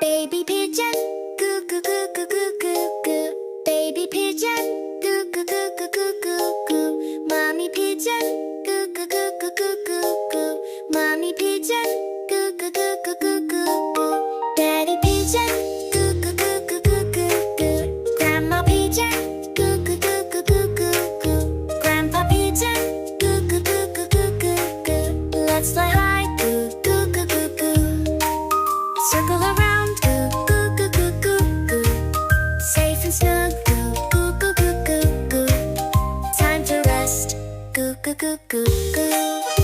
Baby pigeon, goo goo goo goo goo goo goo. Baby pigeon, goo goo goo goo goo goo goo. Mommy pigeon, goo goo goo goo goo goo goo. Mommy pigeon, goo goo goo goo goo goo goo. Daddy pigeon, goo goo goo goo goo goo goo. Grandma pigeon, goo goo goo goo goo goo goo. Grandpa pigeon, goo goo goo goo goo goo goo. Let's fly high, goo goo goo goo goo. Circle around, goo goo goo goo goo goo. Safe and snug, goo goo goo goo goo goo. Time to rest, goo goo goo goo goo.